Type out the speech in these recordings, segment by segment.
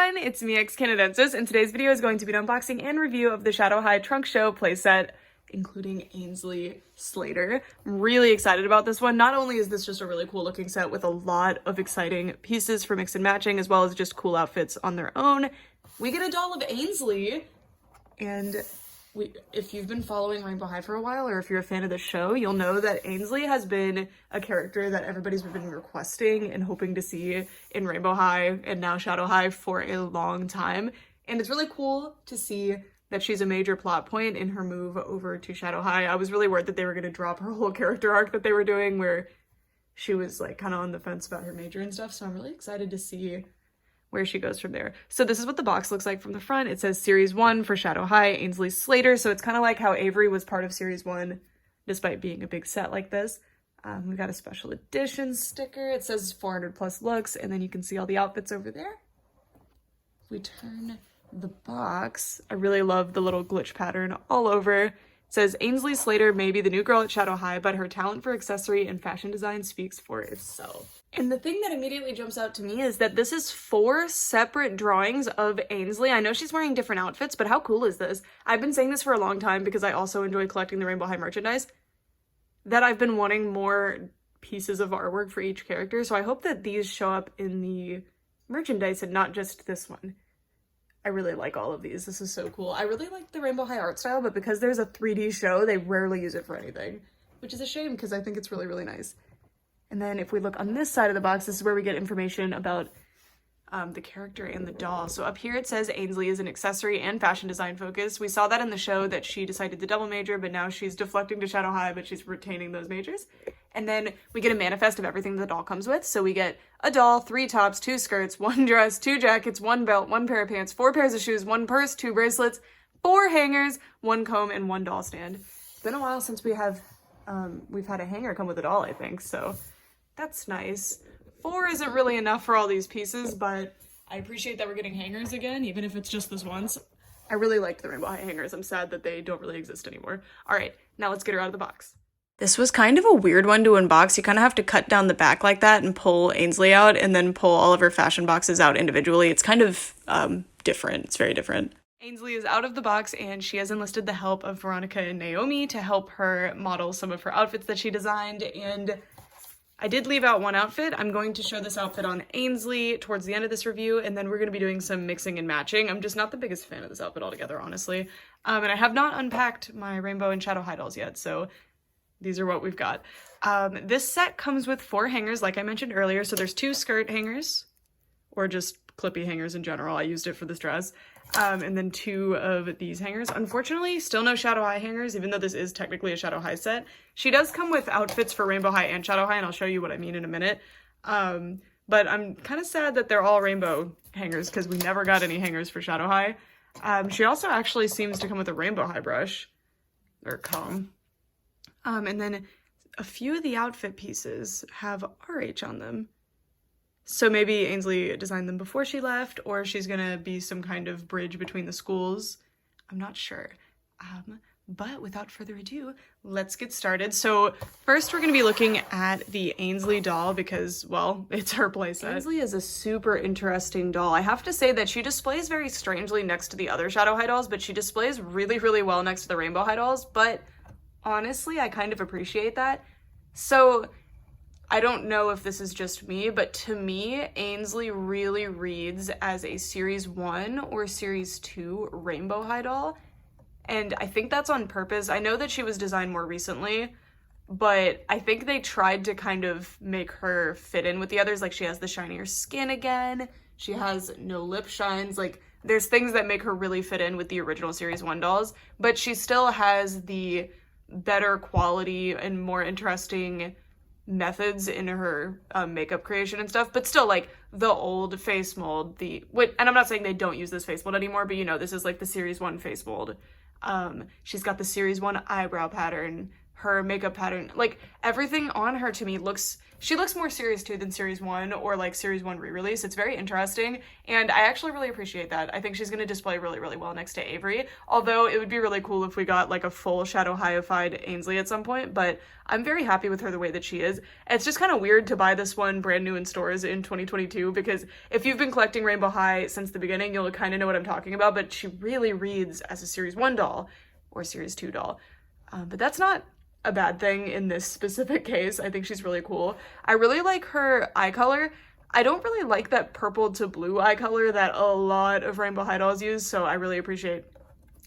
everyone, it's me, Canadensis, and today's video is going to be an unboxing and review of the Shadow High Trunk Show playset, including Ainsley Slater. I'm really excited about this one. Not only is this just a really cool looking set with a lot of exciting pieces for mix and matching, as well as just cool outfits on their own, we get a doll of Ainsley, and if you've been following Rainbow High for a while, or if you're a fan of the show, you'll know that Ainsley has been a character that everybody's been requesting and hoping to see in Rainbow High and now Shadow High for a long time. And it's really cool to see that she's a major plot point in her move over to Shadow High. I was really worried that they were going to drop her whole character arc that they were doing, where she was like kind of on the fence about her major and stuff. So I'm really excited to see where she goes from there. So this is what the box looks like from the front. It says Series 1 for Shadow High, Ainsley Slater. So it's kind of like how Avery was part of Series 1, despite being a big set like this. We got a special edition sticker. It says 400 plus looks, and then you can see all the outfits over there. If we turn the box, I really love the little glitch pattern all over. It says Ainsley Slater may be the new girl at Shadow High, but her talent for accessory and fashion design speaks for itself. And the thing that immediately jumps out to me is that this is 4 separate drawings of Ainsley. I know she's wearing different outfits, but how cool is this? I've been saying this for a long time because I also enjoy collecting the Rainbow High merchandise, that I've been wanting more pieces of artwork for each character. So I hope that these show up in the merchandise and not just this one. I really like all of these. This is so cool. I really like the Rainbow High art style, but because there's a 3D show, they rarely use it for anything, which is a shame because I think it's really, really nice. And then if we look on this side of the box, this is where we get information about the character and the doll. So up here it says Ainsley is an accessory and fashion design focus. We saw that in the show that she decided to double major, but now she's deflecting to Shadow High, but she's retaining those majors. And then we get a manifest of everything the doll comes with. So we get a doll, 3 tops, 2 skirts, 1 dress, 2 jackets, 1 belt, 1 pair of pants, 4 pairs of shoes, 1 purse, 2 bracelets, 4 hangers, 1 comb, and 1 doll stand. It's been a while since we've had a hanger come with a doll, I think, so that's nice. 4 isn't really enough for all these pieces, but I appreciate that we're getting hangers again, even if it's just this once. I really liked the Rainbow High hangers. I'm sad that they don't really exist anymore. All right, now let's get her out of the box. This was kind of a weird one to unbox. You kind of have to cut down the back like that and pull Ainsley out and then pull all of her fashion boxes out individually. It's kind of different. It's very different. Ainsley is out of the box and she has enlisted the help of Veronica and Naomi to help her model some of her outfits that she designed, and I did leave out one outfit. I'm going to show this outfit on Ainsley towards the end of this review, and then we're going to be doing some mixing and matching. I'm just not the biggest fan of this outfit altogether, honestly. And I have not unpacked my Rainbow and Shadow High dolls yet, so these are what we've got. This set comes with 4 hangers, like I mentioned earlier. So there's 2 skirt hangers, or just clippy hangers in general. I used it for this dress. And then 2 of these hangers. Unfortunately, still no Shadow High hangers, even though this is technically a Shadow High set. She does come with outfits for Rainbow High and Shadow High, and I'll show you what I mean in a minute. But I'm kind of sad that they're all rainbow hangers because we never got any hangers for Shadow High. She also actually seems to come with a Rainbow High brush, or comb. And then a few of the outfit pieces have RH on them. So maybe Ainsley designed them before she left, or she's gonna be some kind of bridge between the schools. I'm not sure. But without further ado, let's get started. So first we're gonna be looking at the Ainsley doll because, well, it's her playset. Ainsley is a super interesting doll. I have to say that she displays very strangely next to the other Shadow High dolls, but she displays really, really well next to the Rainbow High dolls. But honestly, I kind of appreciate that. So I don't know if this is just me, but to me, Ainsley really reads as a Series 1 or Series 2 Rainbow High doll. And I think that's on purpose. I know that she was designed more recently, but I think they tried to kind of make her fit in with the others. Like, she has the shinier skin again. She has no lip shines. Like, there's things that make her really fit in with the original Series 1 dolls, but she still has the better quality and more interesting methods in her makeup creation and stuff, but still, like, the old face mold, and I'm not saying they don't use this face mold anymore, but you know, this is like the Series 1 face mold. She's got the Series 1 eyebrow pattern. her makeup pattern, like everything on her to me she looks more Series 2 than Series 1 or like Series 1 re-release. It's very interesting, and I actually really appreciate that. I think she's going to display really, really well next to Avery, although it would be really cool if we got like a full Shadow High-ified Ainsley at some point, but I'm very happy with her the way that she is. It's just kind of weird to buy this one brand new in stores in 2022, because if you've been collecting Rainbow High since the beginning, you'll kind of know what I'm talking about, but she really reads as a Series 1 doll or Series 2 doll. But that's not a bad thing in this specific case. I think she's really cool. I really like her eye color. I don't really like that purple to blue eye color that a lot of Rainbow High dolls use, so I really appreciate,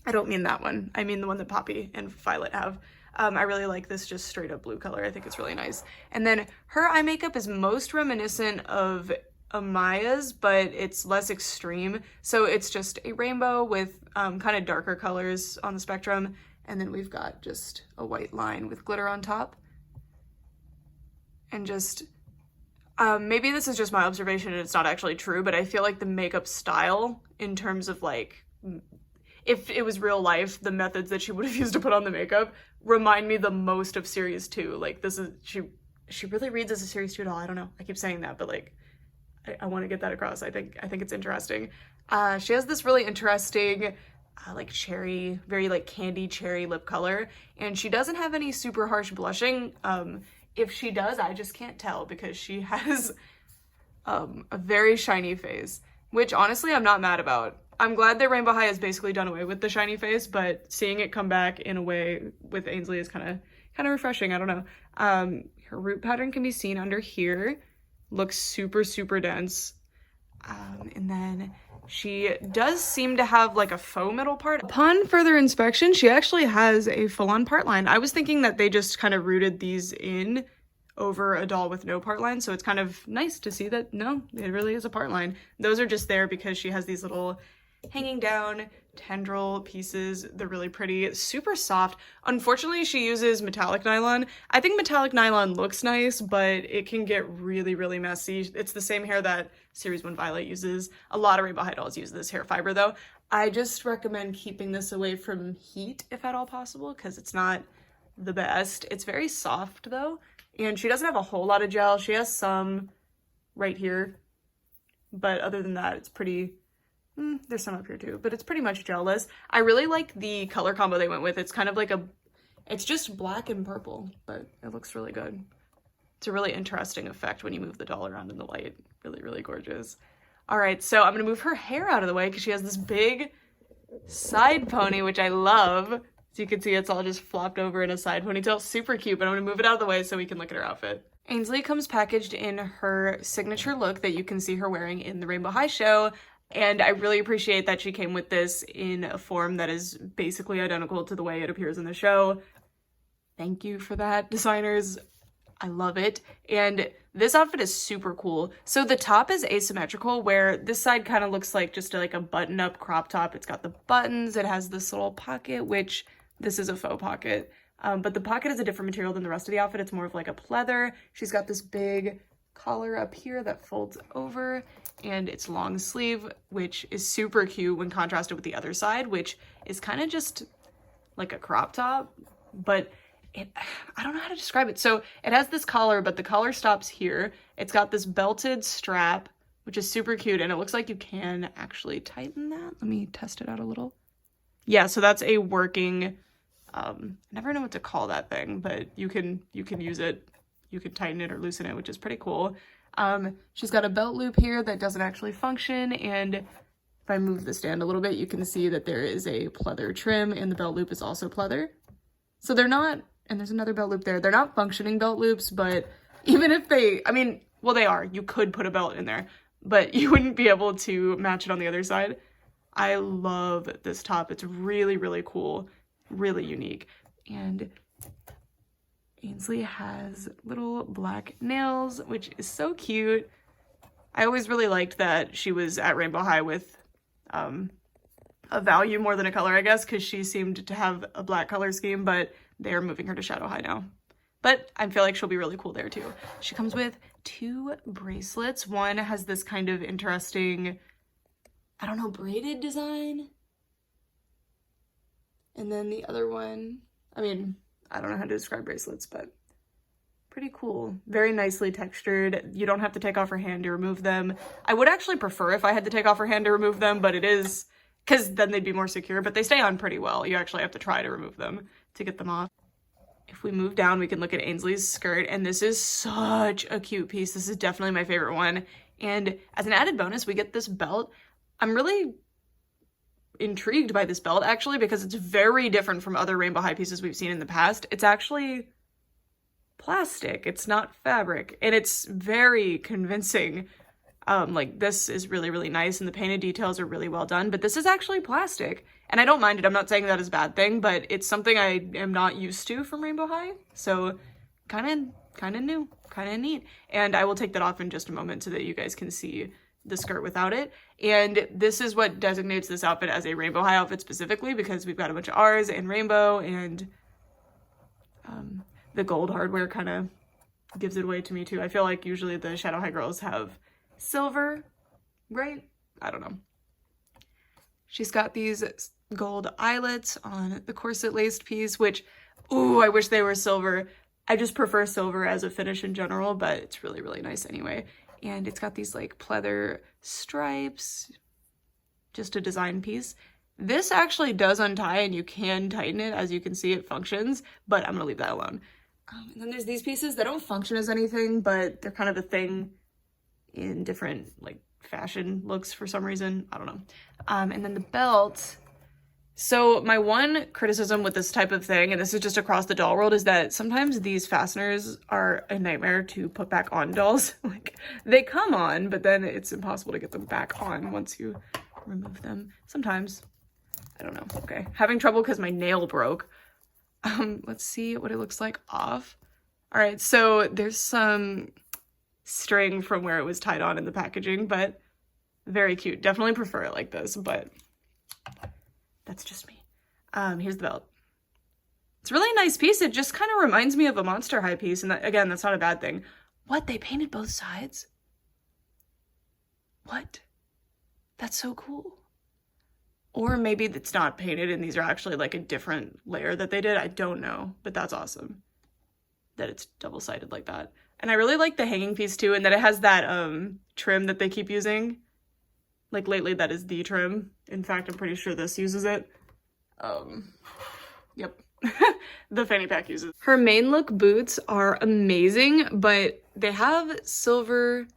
I don't mean that one, I mean the one that Poppy and Violet have. I really like this just straight up blue color. I think it's really nice. And then her eye makeup is most reminiscent of Amaya's, but it's less extreme. So it's just a rainbow with kind of darker colors on the spectrum. And then we've got just a white line with glitter on top. And just, maybe this is just my observation and it's not actually true, but I feel like the makeup style in terms of like, if it was real life, the methods that she would have used to put on the makeup remind me the most of Series 2. Like this is, she really reads as a Series 2 doll. I don't know. I keep saying that, but like, I want to get that across. I think it's interesting. She has this really interesting, like cherry, very like candy cherry lip color, and she doesn't have any super harsh blushing. If she does, I just can't tell because she has a very shiny face, which honestly I'm not mad about. I'm glad that Rainbow High has basically done away with the shiny face, but seeing it come back in a way with Ainsley is kind of refreshing. I don't know. Her root pattern can be seen under here. Looks super, super dense. And then she does seem to have like a faux middle part. Upon further inspection, she actually has a full-on part line. I was thinking that they just kind of rooted these in over a doll with no part line, so it's kind of nice to see that, no, it really is a part line. Those are just there because she has these little hanging down tendril pieces. They're really pretty, super soft. Unfortunately, she uses metallic nylon. I think metallic nylon looks nice, but it can get really, really messy. It's the same hair that Series 1 Violet uses. A lot of Rainbow High dolls use this hair fiber though. I just recommend keeping this away from heat if at all possible, because it's not the best. It's very soft though, and she doesn't have a whole lot of gel. She has some right here, but other than that, it's pretty, there's some up here too, but it's pretty much gel-less. I really like the color combo they went with. It's kind of like it's just black and purple, but it looks really good. It's a really interesting effect when you move the doll around in the light. Really, really gorgeous. All right, so I'm gonna move her hair out of the way because she has this big side pony, which I love. As you can see, it's all just flopped over in a side ponytail. Super cute, but I'm gonna move it out of the way so we can look at her outfit. Ainsley comes packaged in her signature look that you can see her wearing in the Rainbow High show. And I really appreciate that she came with this in a form that is basically identical to the way it appears in the show. Thank you for that, designers. I love it. And this outfit is super cool. So the top is asymmetrical, where this side kind of looks like just like a button-up crop top. It's got the buttons. It has this little pocket, which this is a faux pocket. But the pocket is a different material than the rest of the outfit. It's more of like a pleather. She's got this big collar up here that folds over, and it's long sleeve, which is super cute when contrasted with the other side, which is kind of just like a crop top, but I don't know how to describe it. So it has this collar, but the collar stops here. It's got this belted strap, which is super cute, and it looks like you can actually tighten that. Let me test it out a little. Yeah, so that's a working, I never know what to call that thing, but you can use it. You can tighten it or loosen it, which is pretty cool. She's got a belt loop here that doesn't actually function, and if I move the stand a little bit, you can see that there is a pleather trim, and the belt loop is also pleather. So they're not, and there's another belt loop there. They're not functioning belt loops, but even if they, I mean, well, they are. You could put a belt in there, but you wouldn't be able to match it on the other side. I love this top. It's really, really cool, really unique. And Ainsley has little black nails, which is so cute. I always really liked that she was at Rainbow High with a value more than a color, I guess, because she seemed to have a black color scheme, but they're moving her to Shadow High now. But I feel like she'll be really cool there too. She comes with 2 bracelets. One has this kind of interesting, I don't know, braided design. And then the other one, I mean, I don't know how to describe bracelets, but pretty cool. Very nicely textured. You don't have to take off her hand to remove them. I would actually prefer if I had to take off her hand to remove them, but it is, because then they'd be more secure, but they stay on pretty well. You actually have to try to remove them to get them off. If we move down, we can look at Ainsley's skirt, and this is such a cute piece. This is definitely my favorite one. And as an added bonus, we get this belt. I'm really intrigued by this belt, actually, because it's very different from other rainbow high pieces we've seen in the past. It's actually plastic. It's not fabric, and it's very convincing. Like, this is really, really nice, and the painted details are really well done, but this is actually plastic, and I don't mind it. I'm not saying that is a bad thing, but it's something I am not used to from Rainbow High, so kind of new, kind of neat. And I will take that off in just a moment so that you guys can see the skirt without it. And this is what designates this outfit as a Rainbow High outfit specifically, because we've got a bunch of R's and rainbow, and the gold hardware kind of gives it away to me too. I feel like usually the Shadow High girls have silver, right? I don't know. She's got these gold eyelets on the corset laced piece, which, ooh, I wish they were silver. I just prefer silver as a finish in general, but it's really, really nice anyway. And it's got these like pleather stripes, just a design piece. This actually does untie and you can tighten it. As you can see, it functions, but I'm gonna leave that alone. And then there's these pieces that don't function as anything, but they're kind of a thing in different like fashion looks for some reason. I don't know. And then the belt. So my one criticism with this type of thing, and this is just across the doll world, is that sometimes these fasteners are a nightmare to put back on dolls. Like, they come on, but then it's impossible to get them back on once you remove them. Sometimes. I don't know. Okay. Having trouble because my nail broke. Let's see what it looks like off. All right, so there's some string from where it was tied on in the packaging, but very cute. Definitely prefer it like this, but that's just me. Here's the belt. It's a really nice piece. It just kind of reminds me of a Monster High piece, and that, again, that's not a bad thing. What? They painted both sides? What? That's so cool. Or maybe it's not painted and these are actually like a different layer that they did. I don't know, but that's awesome that it's double-sided like that. And I really like the hanging piece too, and that it has that trim that they keep using. Like lately, that is the trim. In fact, I'm pretty sure this uses it. Yep. The fanny pack uses. Her main look boots are amazing, but they have silver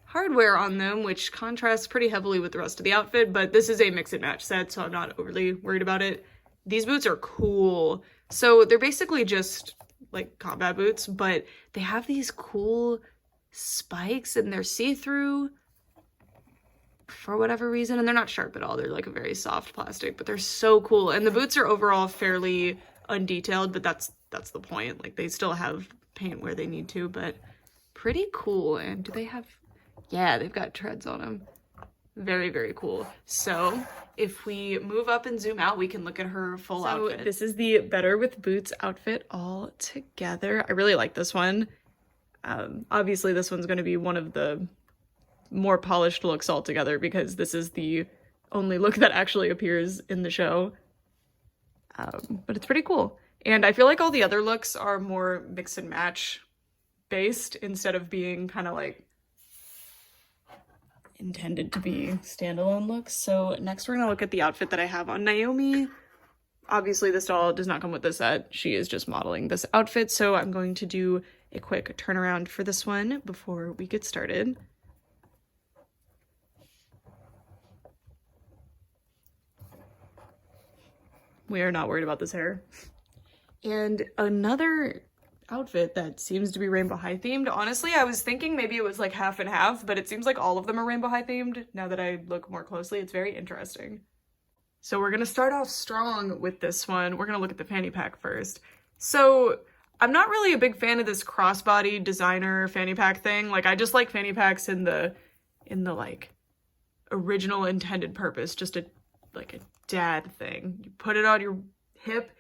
hardware on them, which contrasts pretty heavily with the rest of the outfit, but this is a mix and match set, so I'm not overly worried about it. These boots are cool. So they're basically just like combat boots, but they have these cool spikes and they're see-through for whatever reason, and they're not sharp at all. They're like a very soft plastic, but they're so cool. And the boots are overall fairly undetailed, but that's the point. Like, they still have paint where they need to, but pretty cool. And do they have... Yeah, they've got treads on them. Very, very cool. So if we move up and zoom out, we can look at her full outfit. This is the Better with Boots outfit all together. I really like this one. Obviously, this one's going to be one of the more polished looks altogether because this is the only look that actually appears in the show. But it's pretty cool. And I feel like all the other looks are more mix and match based instead of being kind of like intended to be standalone looks. So next we're gonna look at the outfit that I have on Naomi. Obviously this doll does not come with the set. She is just modeling this outfit. So I'm going to do a quick turnaround for this one before we get started. We are not worried about this hair. And another outfit that seems to be Rainbow High themed. Honestly, I was thinking maybe it was like half and half, but it seems like all of them are Rainbow High themed. Now that I look more closely, it's very interesting. So we're gonna start off strong with this one. We're gonna look at the fanny pack first. So I'm not really a big fan of this crossbody designer fanny pack thing. Like, I just like fanny packs in the like original intended purpose, just like a dad thing. You put it on your hip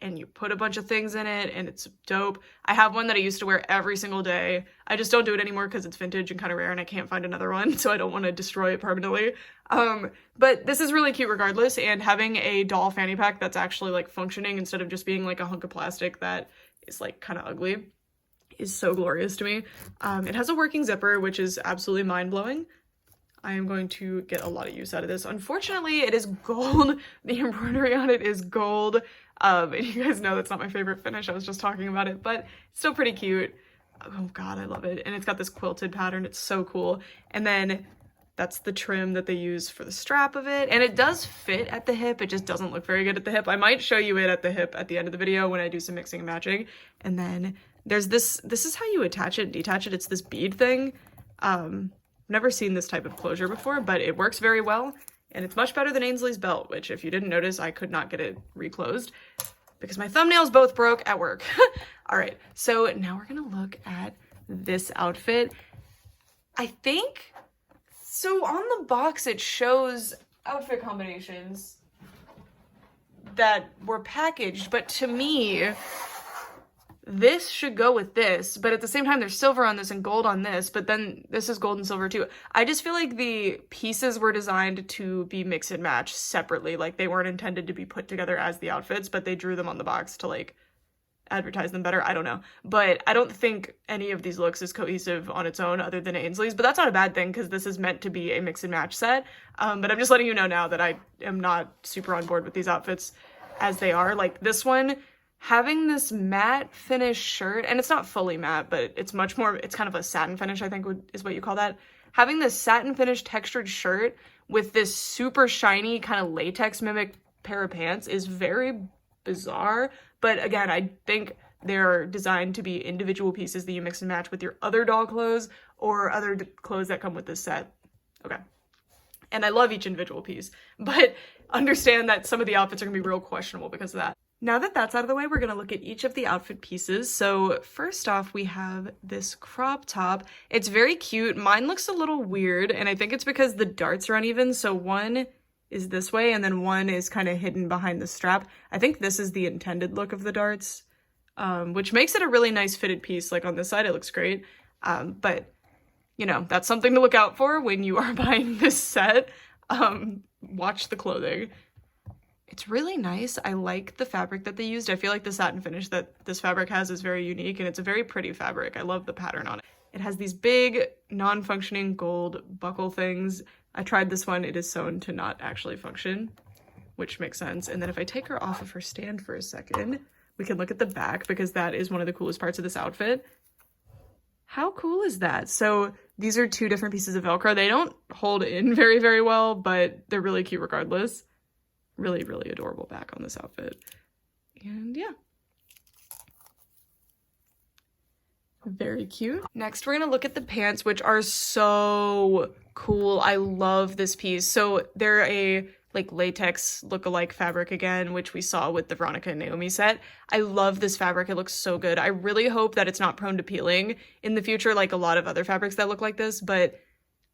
and you put a bunch of things in it, and it's dope. I have one that I used to wear every single day. I just don't do it anymore because it's vintage and kind of rare and I can't find another one, so I don't want to destroy it permanently. But this is really cute regardless, and having a doll fanny pack that's actually like functioning instead of just being like a hunk of plastic that is like kind of ugly is so glorious to me. It has a working zipper, which is absolutely mind-blowing. I am going to get a lot of use out of this. Unfortunately, it is gold. The embroidery on it is gold. And you guys know that's not my favorite finish. I was just talking about it, but it's still pretty cute. Oh god, I love it. And it's got this quilted pattern. It's so cool. And then that's the trim that they use for the strap of it. And it does fit at the hip. It just doesn't look very good at the hip. I might show you it at the hip at the end of the video when I do some mixing and matching. And then there's this is how you attach it and detach it. It's this bead thing. Never seen this type of closure before, but it works very well, and it's much better than Ainsley's belt, which if you didn't notice, I could not get it reclosed because my thumbnails both broke at work. All right, so now we're gonna look at this outfit. I think, so on the box it shows outfit combinations that were packaged, but to me, this should go with this, but at the same time, there's silver on this and gold on this, but then this is gold and silver too. I just feel like the pieces were designed to be mix and match separately. Like they weren't intended to be put together as the outfits, but they drew them on the box to like advertise them better. I don't know. But I don't think any of these looks is cohesive on its own other than Ainsley's, but that's not a bad thing because this is meant to be a mix and match set. But I'm just letting you know now that I am not super on board with these outfits as they are. Like this one, having this matte finish shirt, and it's not fully matte, but it's much more, it's kind of a satin finish, I think is what you call that. Having this satin finish textured shirt with this super shiny kind of latex mimic pair of pants is very bizarre. But again, I think they're designed to be individual pieces that you mix and match with your other doll clothes or other clothes that come with this set. Okay. And I love each individual piece, but understand that some of the outfits are gonna be real questionable because of that. Now that that's out of the way, we're going to look at each of the outfit pieces. So first off, we have this crop top. It's very cute. Mine looks a little weird, and I think it's because the darts are uneven. So one is this way, and then one is kind of hidden behind the strap. I think this is the intended look of the darts, which makes it a really nice fitted piece. Like on this side, it looks great. But, you know, that's something to look out for when you are buying this set. Watch the clothing. It's really nice. I like the fabric that they used. I feel like the satin finish that this fabric has is very unique, and it's a very pretty fabric. I love the pattern on it. It has these big, non-functioning gold buckle things. I tried this one. It is sewn to not actually function, which makes sense. And then if I take her off of her stand for a second, we can look at the back because that is one of the coolest parts of this outfit. How cool is that? So these are two different pieces of Velcro. They don't hold in very, very well, but they're really cute regardless. Really, really adorable back on this outfit. And yeah. Very cute. Next, we're gonna look at the pants, which are so cool. I love this piece. So they're a like latex look-alike fabric again, which we saw with the Veronica and Naomi set. I love this fabric. It looks so good. I really hope that it's not prone to peeling in the future like a lot of other fabrics that look like this, but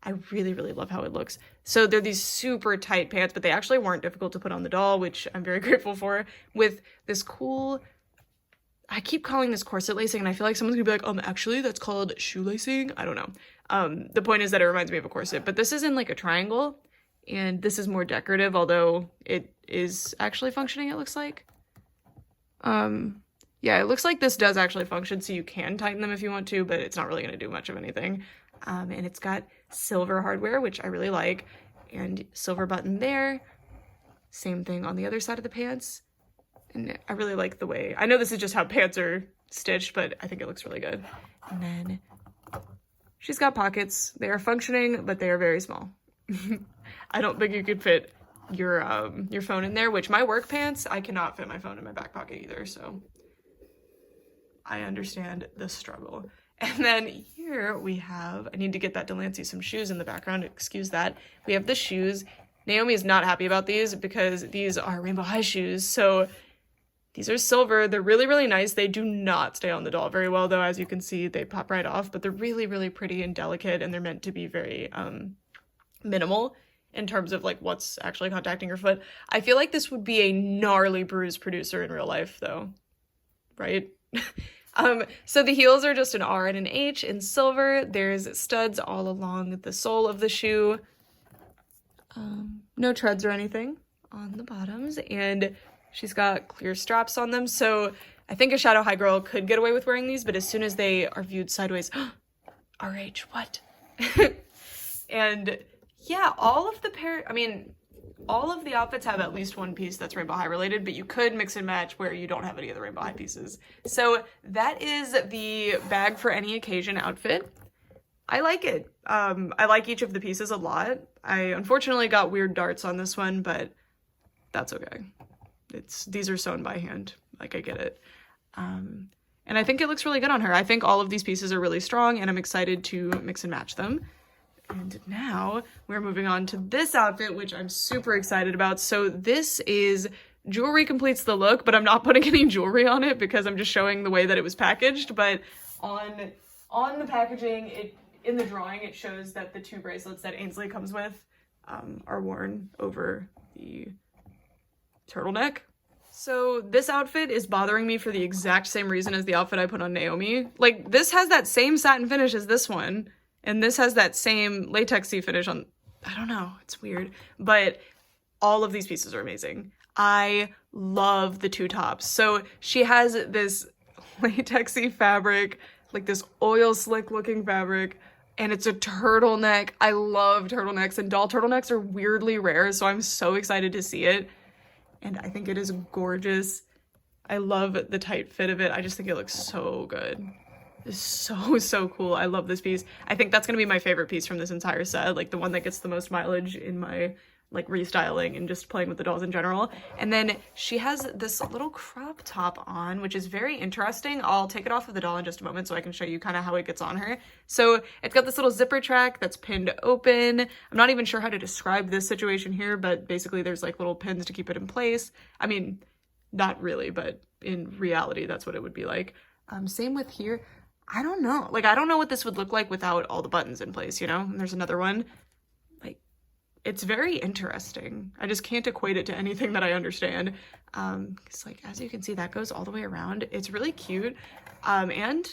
I really, really love how it looks. So they're these super tight pants, but they actually weren't difficult to put on the doll, which I'm very grateful for, with this cool, I keep calling this corset lacing, and I feel like someone's gonna be like, actually that's called shoelacing. I don't know. The point is that it reminds me of a corset, but this is in like a triangle, and this is more decorative, although it is actually functioning, it looks like. Yeah, it looks like this does actually function, so you can tighten them if you want to, but it's not really gonna do much of anything. And it's got silver hardware, which I really like, and silver button there. Same thing on the other side of the pants. And I really like the way, I know this is just how pants are stitched, but I think it looks really good. And then she's got pockets. They are functioning, but they are very small. I don't think you could fit your phone in there, which my work pants, I cannot fit my phone in my back pocket either, so I understand the struggle. And then here we have, I need to get that Delancey some shoes in the background, excuse that. We have the shoes. Naomi is not happy about these because these are rainbow high shoes. So these are silver. They're really, really nice. They do not stay on the doll very well though. As you can see, they pop right off, but they're really, really pretty and delicate, and they're meant to be very minimal. in terms of like what's actually contacting your foot. I feel like this would be a gnarly bruise producer in real life though, right? So the heels are just an R and an H in silver. There's studs all along the sole of the shoe. No treads or anything on the bottoms, and she's got clear straps on them. So I think a Shadow High girl could get away with wearing these, but as soon as they are viewed sideways, RH, what? And yeah, all of the outfits have at least one piece that's Rainbow High related, but you could mix and match where you don't have any of the Rainbow High pieces. So that is the bag for any occasion outfit. I like it. I like each of the pieces a lot. I unfortunately got weird darts on this one, but that's okay. These are sewn by hand. Like, I get it. And I think it looks really good on her. I think all of these pieces are really strong, and I'm excited to mix and match them. And now we're moving on to this outfit, which I'm super excited about. So this is jewelry completes the look, but I'm not putting any jewelry on it because I'm just showing the way that it was packaged. But on the packaging, in the drawing, it shows that the 2 bracelets that Ainsley comes with are worn over the turtleneck. So this outfit is bothering me for the exact same reason as the outfit I put on Naomi. Like, this has that same satin finish as this one, and this has that same latexy finish on, I don't know, it's weird. But all of these pieces are amazing. I love the 2 tops. So she has this latexy fabric, like this oil slick looking fabric, and it's a turtleneck. I love turtlenecks, and doll turtlenecks are weirdly rare, so I'm so excited to see it. And I think it is gorgeous. I love the tight fit of it. I just think it looks so good. It's so cool. I love this piece. I think that's gonna be my favorite piece from this entire set, like the one that gets the most mileage in my like restyling and just playing with the dolls in general. And then she has this little crop top on, which is very interesting. I'll take it off of the doll in just a moment so I can show you kind of how it gets on her. So it's got this little zipper track that's pinned open. I'm not even sure how to describe this situation here, but basically there's like little pins to keep it in place. I mean, not really, but in reality, that's what it would be like. Same with here. I don't know. Like, I don't know what this would look like without all the buttons in place, you know? And there's another one. It's very interesting. I just can't equate it to anything that I understand. Because like, as you can see, that goes all the way around. It's really cute. And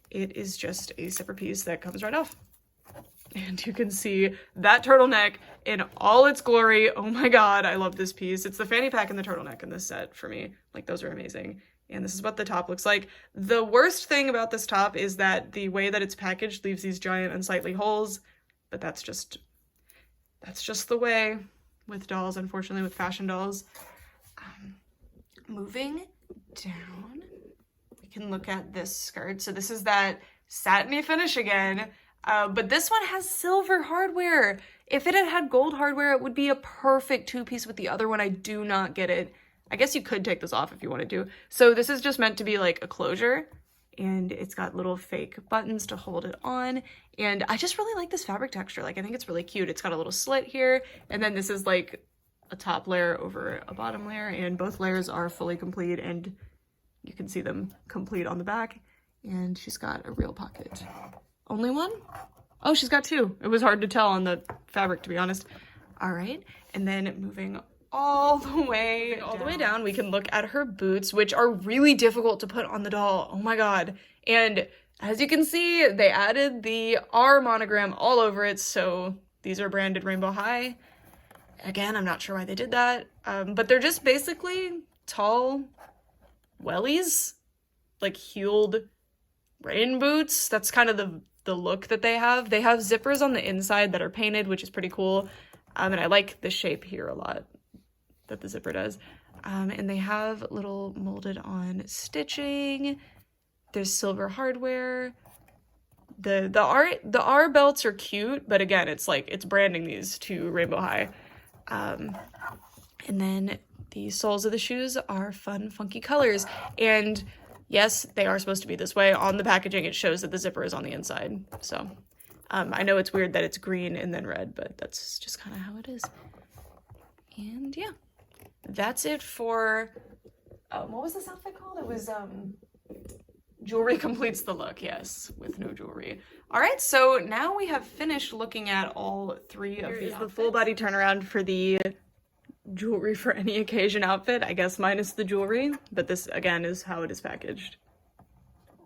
it is just a zipper piece that comes right off. And you can see that turtleneck in all its glory. Oh my God, I love this piece. It's the fanny pack and the turtleneck in this set for me. Like, those are amazing. And this is what the top looks like. The worst thing about this top is that the way that it's packaged leaves these giant unsightly holes, but that's just the way with dolls, unfortunately, with fashion dolls. Moving down, we can look at this skirt. So this is that satiny finish again, but this one has silver hardware. If it had had gold hardware, it would be a perfect 2-piece with the other one. I do not get it. I guess you could take this off if you wanted to. So this is just meant to be like a closure, and it's got little fake buttons to hold it on. And I just really like this fabric texture. Like, I think it's really cute. It's got a little slit here, and then this is like a top layer over a bottom layer, and both layers are fully complete, and you can see them complete on the back. And she's got a real pocket. Only one? Oh, she's got 2. It was hard to tell on the fabric, to be honest. All right, and then moving all the way down, we can look at her boots, which are really difficult to put on the doll. Oh my God. And as you can see, they added the R monogram all over it, so these are branded Rainbow High. Again, I'm not sure why they did that, but they're just basically tall wellies, like heeled rain boots. That's kind of the look that they have. They have zippers on the inside that are painted, which is pretty cool, and I like the shape here a lot that the zipper does. And they have little molded on stitching. There's silver hardware. The R belts are cute, but again, it's like, it's branding these to Rainbow High. And then the soles of the shoes are fun, funky colors. And yes, they are supposed to be this way. On the packaging, it shows that the zipper is on the inside. So I know it's weird that it's green and then red, but that's just kind of how it is. And yeah, that's it for, what was this outfit called? It was Jewelry completes the look, yes, with no jewelry. All right, so now we have finished looking at all three of the outfits. The full body turnaround for the jewelry for any occasion outfit, I guess minus the jewelry, but this again is how it is packaged.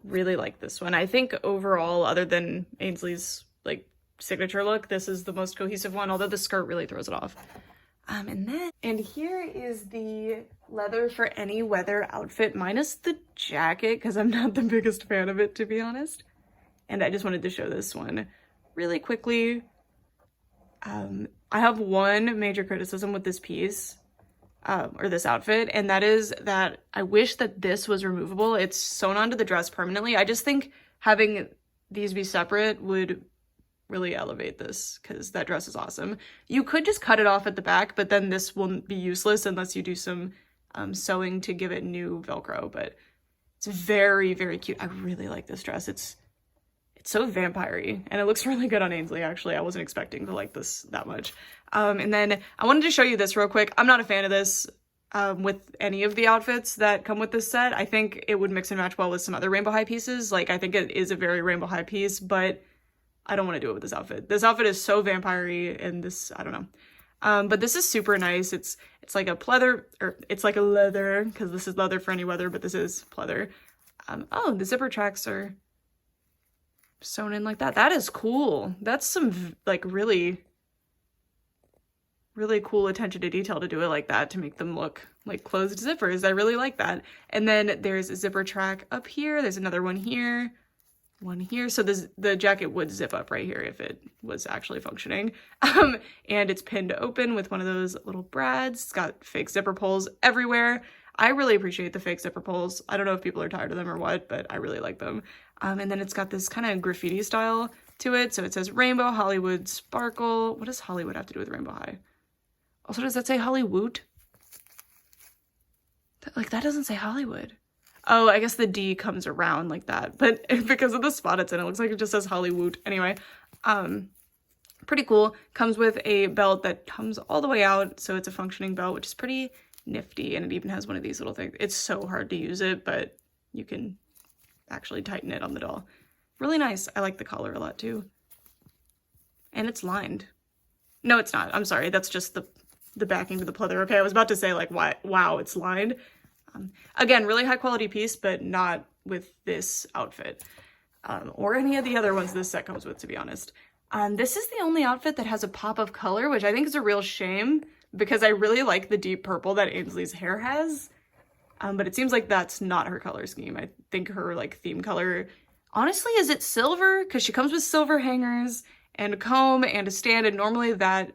Really like this one. I think overall, other than Ainsley's like signature look, this is the most cohesive one, although the skirt really throws it off. And here is the leather for any weather outfit minus the jacket, because I'm not the biggest fan of it, to be honest. And I just wanted to show this one really quickly. I have one major criticism with this piece, or this outfit, and that is that I wish that this was removable. It's sewn onto the dress permanently. I just think having these be separate would really elevate this, because that dress is awesome. You could just cut it off at the back, but then this will be useless unless you do some sewing to give it new Velcro, but it's very, very cute. I really like this dress. It's so vampire-y, and it looks really good on Ainsley, actually. I wasn't expecting to like this that much. And then I wanted to show you this real quick. I'm not a fan of this with any of the outfits that come with this set. I think it would mix and match well with some other rainbow high pieces. Like, I think it is a very rainbow high piece, but I don't want to do it with this outfit. This outfit is so vampire-y, and this, I don't know. But this is super nice. It's like a pleather, or it's like a leather, because this is leather for any weather, but this is pleather. Oh, the zipper tracks are sewn in like that. That is cool. That's some like really, really cool attention to detail to do it like that, to make them look like closed zippers. I really like that. And then there's a zipper track up here. There's another one here. One here, so the jacket would zip up right here if it was actually functioning. And it's pinned open with one of those little brads. It's got fake zipper pulls everywhere. I really appreciate the fake zipper pulls. I don't know if people are tired of them or what, but I really like them. And then it's got this kind of graffiti style to it. So it says Rainbow Hollywood Sparkle. What does Hollywood have to do with Rainbow High? Also, does that say Hollywood? That doesn't say Hollywood. Oh, I guess the D comes around like that, but because of the spot it's in, it looks like it just says Hollywood. Anyway, pretty cool. Comes with a belt that comes all the way out, so it's a functioning belt, which is pretty nifty, and it even has one of these little things. It's so hard to use it, but you can actually tighten it on the doll. Really nice. I like the collar a lot too. And it's lined. No, it's not. I'm sorry. That's just the backing to the pleather. Okay, I was about to say, like, why? Wow, it's lined. Again, really high quality piece, but not with this outfit, or any of the other ones this set comes with, to be honest. This is the only outfit that has a pop of color, which I think is a real shame, because I really like the deep purple that Ainsley's hair has. But it seems like that's not her color scheme. I think her like theme color, honestly, is it silver? Because she comes with silver hangers and a comb and a stand, and normally that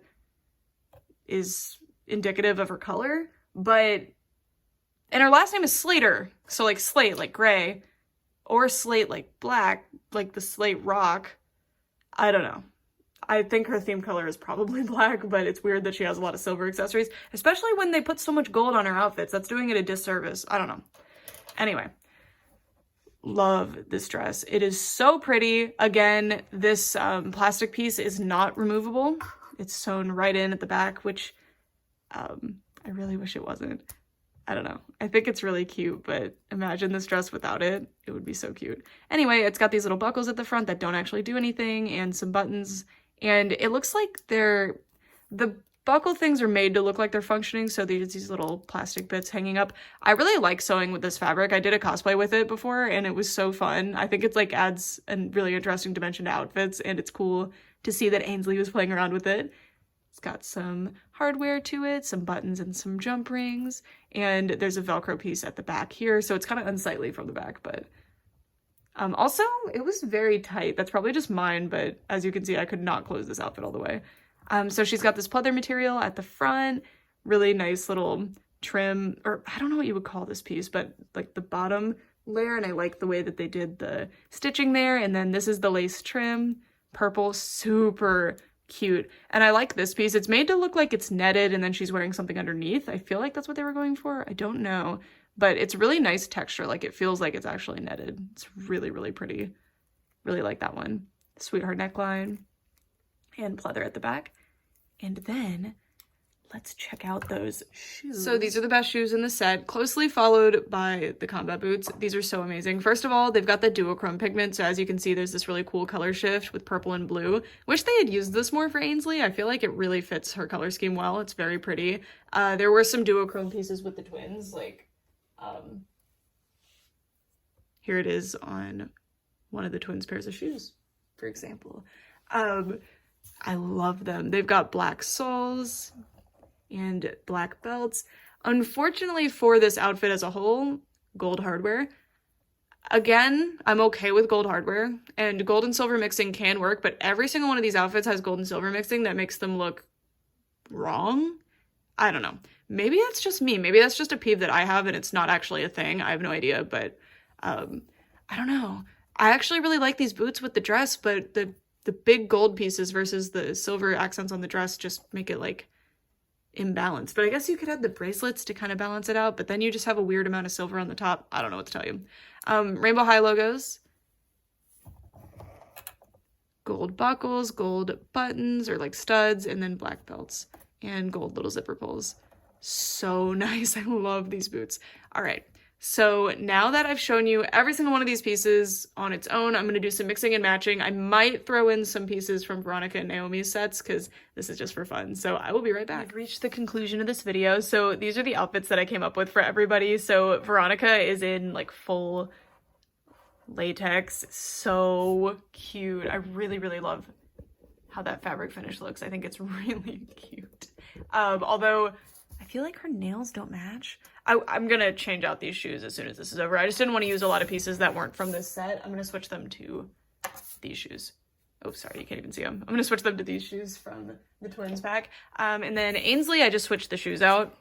is indicative of her color, and her last name is Slater, so like slate, like gray, or slate, like black, like the slate rock. I don't know. I think her theme color is probably black, but it's weird that she has a lot of silver accessories, especially when they put so much gold on her outfits. That's doing it a disservice. I don't know. Anyway, love this dress. It is so pretty. Again, this plastic piece is not removable. It's sewn right in at the back, which I really wish it wasn't. I don't know. I think it's really cute, but imagine this dress without it. It would be so cute. Anyway, it's got these little buckles at the front that don't actually do anything, and some buttons, and it looks like the buckle things are made to look like they're functioning, so there's these little plastic bits hanging up. I really like sewing with this fabric. I did a cosplay with it before, and it was so fun. I think it's like adds a really interesting dimension to outfits, and it's cool to see that Ainsley was playing around with it. It's got some hardware to it, some buttons and some jump rings, and there's a Velcro piece at the back here, so it's kind of unsightly from the back, but also it was very tight. That's probably just mine, but as you can see, I could not close this outfit all the way. So she's got this pleather material at the front, really nice little trim, or I don't know what you would call this piece, but like the bottom layer, and I like the way that they did the stitching there. And then this is the lace trim, purple, super cute. And I like this piece. It's made to look like it's netted and then she's wearing something underneath. I feel like that's what they were going for. I don't know, but it's really nice texture. Like it feels like it's actually netted. It's really, really pretty. Really like that one. Sweetheart neckline and pleather at the back. And then let's check out those shoes. So these are the best shoes in the set, closely followed by the combat boots. These are so amazing. First of all, they've got the duochrome pigment, so as you can see, there's this really cool color shift with purple and blue. Wish they had used this more for Ainsley. I feel like it really fits her color scheme well. It's very pretty. There were some duochrome pieces with the twins, like, here it is on one of the twins' pairs of shoes, for example. I love them. They've got black soles and black belts. Unfortunately for this outfit as a whole, gold hardware. Again, I'm okay with gold hardware, and gold and silver mixing can work, but every single one of these outfits has gold and silver mixing that makes them look wrong. I don't know. Maybe that's just me. Maybe that's just a peeve that I have and it's not actually a thing. I have no idea, but I don't know. I actually really like these boots with the dress, but the big gold pieces versus the silver accents on the dress just make it like imbalanced. But I guess you could add the bracelets to kind of balance it out, but then you just have a weird amount of silver on the top. I don't know what to tell you. Rainbow High logos, gold buckles, gold buttons or like studs, and then black belts and gold little zipper pulls. So nice. I love these boots. All right. So now that I've shown you every single one of these pieces on its own, I'm going to do some mixing and matching. I might throw in some pieces from Veronica and Naomi's sets because this is just for fun. So I will be right back. I've reached the conclusion of this video. So these are the outfits that I came up with for everybody. So Veronica is in like full latex. So cute. I really, really love how that fabric finish looks. I think it's really cute. Although I feel like her nails don't match. I'm gonna change out these shoes as soon as this is over. I just didn't want to use a lot of pieces that weren't from this set. I'm gonna switch them to these shoes. Oh, sorry, you can't even see them. I'm gonna switch them to these shoes from the twins pack. And then Ainsley, I just switched the shoes out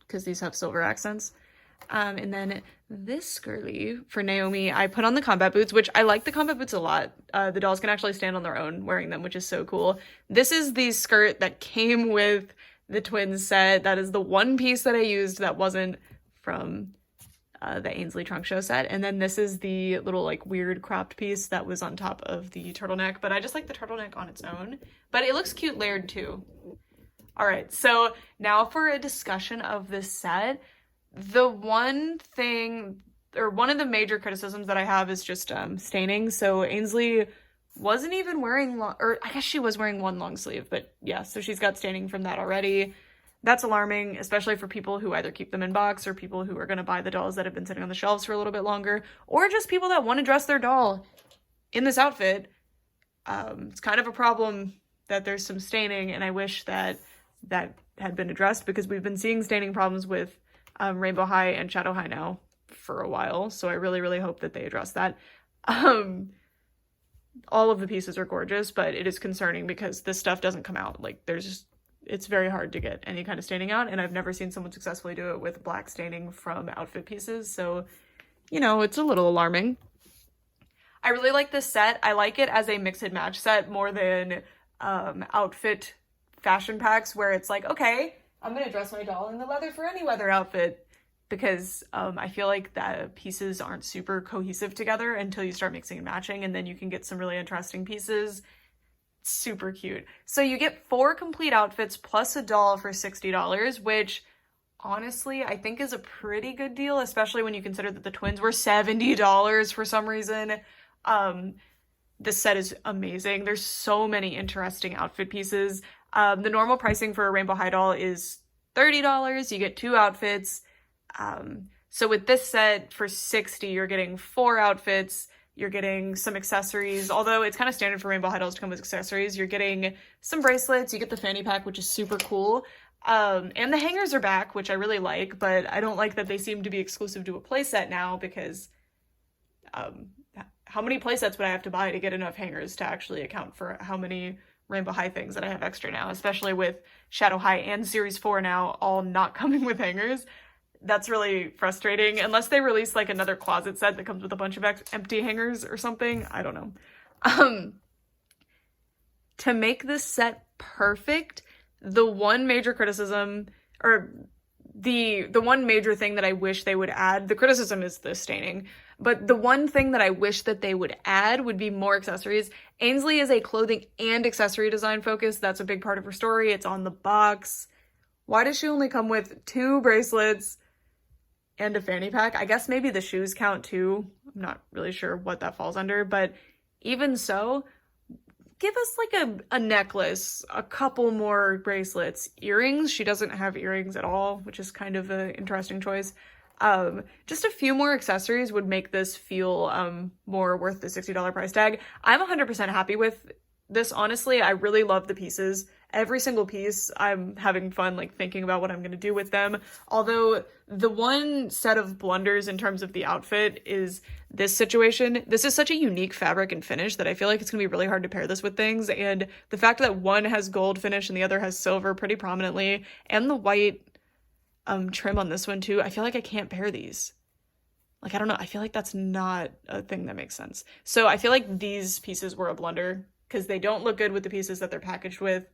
because these have silver accents. And then this girly for Naomi, I put on the combat boots, which I like the combat boots a lot. The dolls can actually stand on their own wearing them, which is so cool. This is the skirt that came with the twins set. That is the one piece that I used that wasn't from the Ainsley trunk show set. And then this is the little like weird cropped piece that was on top of the turtleneck, but I just like the turtleneck on its own, but it looks cute layered too. All right, so now for a discussion of this set. The one thing, or one of the major criticisms that I have is just staining. So Ainsley wasn't even wearing or I guess she was wearing one long sleeve, but yeah, so she's got staining from that already. That's alarming, especially for people who either keep them in box or people who are going to buy the dolls that have been sitting on the shelves for a little bit longer, or just people that want to dress their doll in this outfit. It's kind of a problem that there's some staining, and I wish that that had been addressed because we've been seeing staining problems with Rainbow High and Shadow High now for a while, so I really, really hope that they address that. All of the pieces are gorgeous, but it is concerning because this stuff doesn't come out. Like, it's very hard to get any kind of staining out, and I've never seen someone successfully do it with black staining from outfit pieces, so, you know, it's a little alarming. I really like this set. I like it as a mix and match set more than outfit fashion packs where it's like, okay, I'm gonna dress my doll in the leather for any weather outfit, because I feel like the pieces aren't super cohesive together until you start mixing and matching, and then you can get some really interesting pieces. Super cute. So you get 4 complete outfits plus a doll for $60, which honestly I think is a pretty good deal, especially when you consider that the twins were $70 for some reason. This set is amazing. There's so many interesting outfit pieces. The normal pricing for a Rainbow High doll is $30. You get 2 outfits. So with this set for $60, you're getting 4 outfits, you're getting some accessories, although it's kind of standard for Rainbow High dolls to come with accessories. You're getting some bracelets, you get the fanny pack, which is super cool. And the hangers are back, which I really like, but I don't like that they seem to be exclusive to a playset now because, how many playsets would I have to buy to get enough hangers to actually account for how many Rainbow High things that I have extra now, especially with Shadow High and Series 4 now all not coming with hangers. That's really frustrating, unless they release like another closet set that comes with a bunch of empty hangers or something. I don't know. To make this set perfect, the one major criticism, or the one major thing that I wish they would add, the criticism is the staining, but the one thing that I wish that they would add would be more accessories, Ainsley is a clothing and accessory design focus. That's a big part of her story. It's on the box. Why does she only come with 2 bracelets and a fanny pack? I guess maybe the shoes count too. I'm not really sure what that falls under, but even so, give us like a necklace, a couple more bracelets, earrings. She doesn't have earrings at all, which is kind of an interesting choice. Just a few more accessories would make this feel more worth the $60 price tag. I'm 100% happy with this, honestly. I really love the pieces. Every single piece, I'm having fun like thinking about what I'm going to do with them. Although the one set of blunders in terms of the outfit is this situation. This is such a unique fabric and finish that I feel like it's going to be really hard to pair this with things. And the fact that one has gold finish and the other has silver pretty prominently, and the white trim on this one too, I feel like I can't pair these. Like, I don't know. I feel like that's not a thing that makes sense. So I feel like these pieces were a blunder because they don't look good with the pieces that they're packaged with,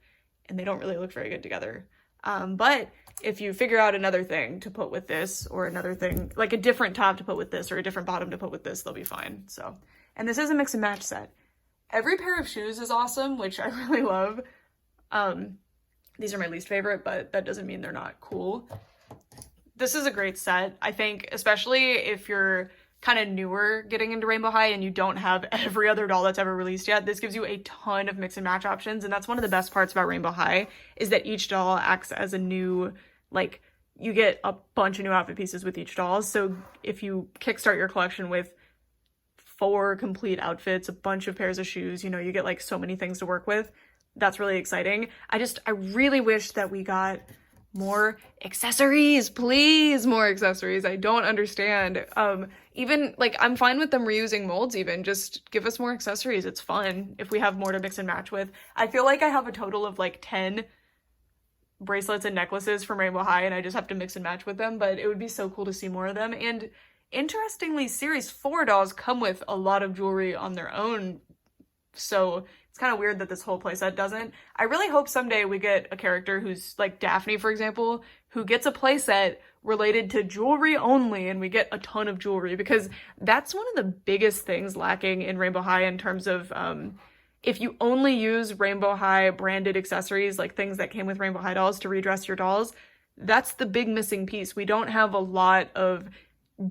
and they don't really look very good together. But if you figure out another thing to put with this, or another thing, like a different top to put with this, or a different bottom to put with this, they'll be fine. So, and this is a mix and match set. Every pair of shoes is awesome, which I really love. These are my least favorite, but that doesn't mean they're not cool. This is a great set. I think, especially if you're kind of newer getting into Rainbow High and you don't have every other doll that's ever released yet, this gives you a ton of mix and match options. And that's one of the best parts about Rainbow High, is that each doll acts as a new, like, you get a bunch of new outfit pieces with each doll. So if you kickstart your collection with 4 complete outfits, a bunch of pairs of shoes, you know, you get like so many things to work with. That's really exciting. I really wish that we got more accessories, please, more accessories. I don't understand. Even like, I'm fine with them reusing molds, even just give us more accessories. It's fun if we have more to mix and match with. I feel like I have a total of like 10 bracelets and necklaces from Rainbow High, and I just have to mix and match with them, but it would be so cool to see more of them. And interestingly, series 4 dolls come with a lot of jewelry on their own, so it's kind of weird that this whole playset doesn't. I really hope someday we get a character who's like Daphne, for example, who gets a playset related to jewelry only, and we get a ton of jewelry, because that's one of the biggest things lacking in Rainbow High in terms of if you only use Rainbow High branded accessories, like things that came with Rainbow High dolls to redress your dolls, that's the big missing piece. We don't have a lot of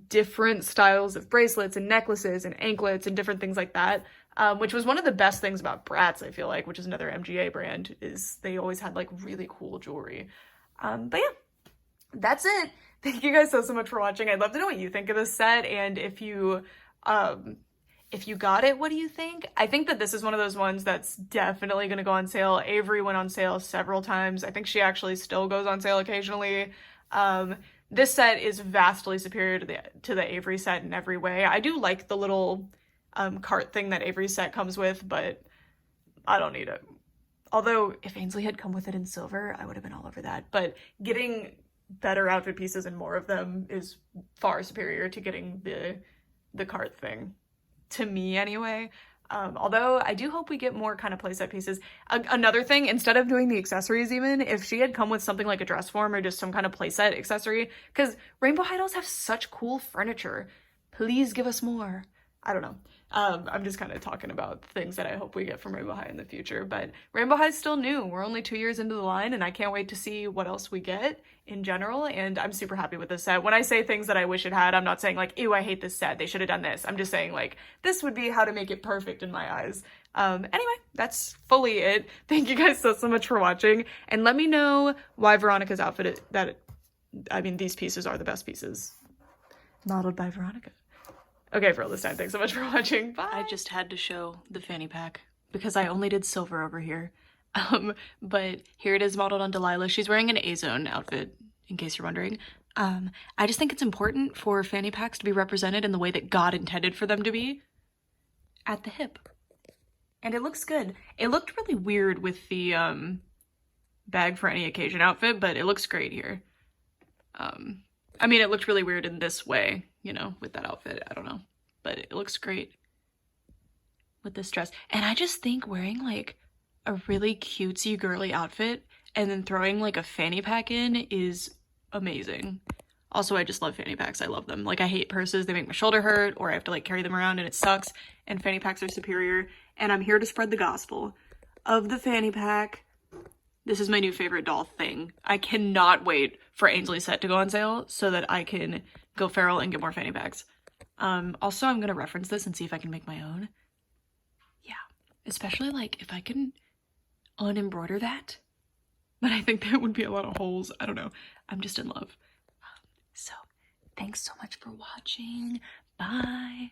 different styles of bracelets and necklaces and anklets and different things like that, which was one of the best things about Bratz, I feel like, which is another MGA brand, is they always had like really cool jewelry. But yeah, that's it. Thank you guys so much for watching. I'd love to know what you think of this set, and if you got it, what do you think? I think that this is one of those ones that's definitely going to go on sale. Avery went on sale several times. I think she actually still goes on sale occasionally. This set is vastly superior to the Avery set in every way. I do like the little cart thing that Avery set comes with, but I don't need it. Although if Ainsley had come with it in silver, I would have been all over that. But getting better outfit pieces and more of them is far superior to getting the cart thing, to me anyway. Although I do hope we get more kind of playset pieces. Another thing, instead of doing the accessories even, if she had come with something like a dress form or just some kind of playset accessory, because Rainbow High dolls have such cool furniture. Please give us more. I don't know. I'm just kind of talking about things that I hope we get from Rainbow High in the future, but Rainbow High is still new. We're only 2 years into the line, and I can't wait to see what else we get in general, and I'm super happy with this set. When I say things that I wish it had, I'm not saying like, ew, I hate this set, they should have done this. I'm just saying like, this would be how to make it perfect in my eyes. Anyway, that's fully it. Thank you guys so much for watching, and let me know why Veronica's outfit, these pieces are the best pieces. Modeled by Veronica. Okay, for all this time, thanks so much for watching. Bye! I just had to show the fanny pack because I only did silver over here. But here it is modeled on Delilah. She's wearing an A-Zone outfit, in case you're wondering. I just think it's important for fanny packs to be represented in the way that God intended for them to be, at the hip. And it looks good. It looked really weird with the bag for any occasion outfit, but it looks great here. I mean, it looked really weird in this way, you know, with that outfit. I don't know, but it looks great with this dress. And I just think wearing like a really cutesy girly outfit and then throwing like a fanny pack in is amazing. Also, I just love fanny packs. I love them. Like, I hate purses. They make my shoulder hurt, or I have to like carry them around and it sucks. And fanny packs are superior. and I'm here to spread the gospel of the fanny pack. This is my new favorite doll thing. I cannot wait for Ainsley's set to go on sale so that I can go feral and get more fanny packs. Also, I'm gonna reference this and see if I can make my own. Yeah, especially like if I can unembroider that. But I think that would be a lot of holes. I don't know. I'm just in love. So, thanks so much for watching. Bye.